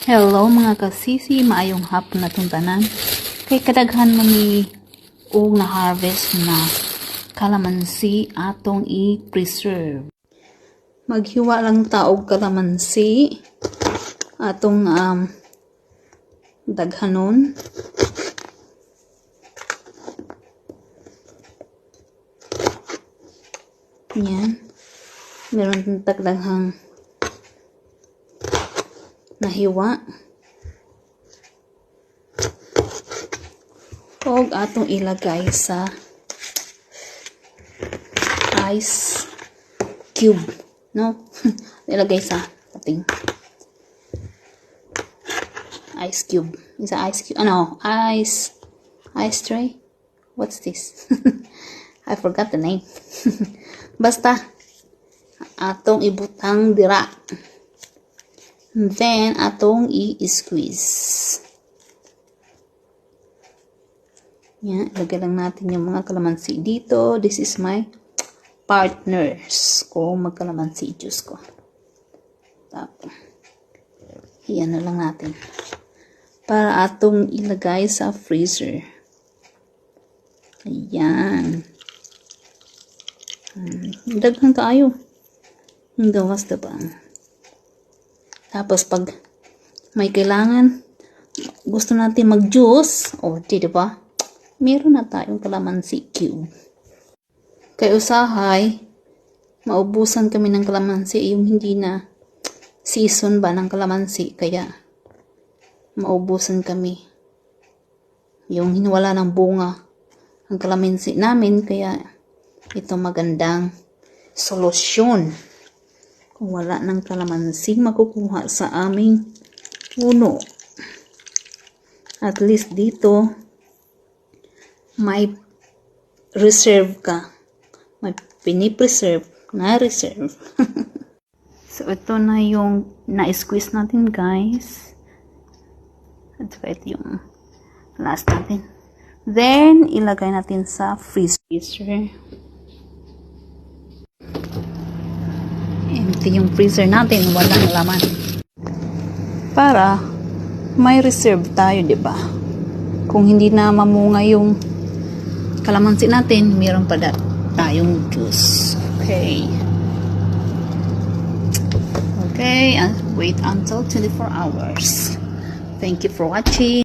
Hello mga kasisi, maayong hapon na tanan. Kay kadaghan man ni og na harvest na kalamansi atong i-preserve. Maghiwa lang ta og kalamansi atong daghanon. Yan. Meron tagdaghang nahiwa. Og atong ilagay sa ice cube, no? Ilagay sa ating ice cube. Isa ice cube. Ice tray. What's this? I forgot the name. Basta atong ibutang dira. Then, atong i-squeeze. Yan, ilagay lang natin yung mga kalamansi dito. This is my partners ko, magkalamansi juice ko. Tapos, yan na lang natin. Para atong ilagay sa freezer. Ayan. Daghang kaayo. Ang gawas diba? Tapos pag may kailangan, gusto natin mag-juice, diba? Meron na tayong kalamansi cube. Kay usahay, maubusan kami ng kalamansi, yung hindi na season ba ng kalamansi, kaya maubusan kami. Yung wala ng bunga ang kalamansi namin, kaya ito magandang solusyon. Kung wala ng kalamansi makukuha sa aming puno. At least dito, may reserve ka. May pinipreserve na reserve. So, ito na yung na-squeeze natin, guys. At saka ito yung last natin. Then, ilagay natin sa freezer. Empty yung freezer natin, walang laman. Para may reserve tayo, 'di ba? Kung hindi na mamunga yung kalamansi natin, meron pa tayong juice. Okay. Okay, and wait until 24 hours. Thank you for watching.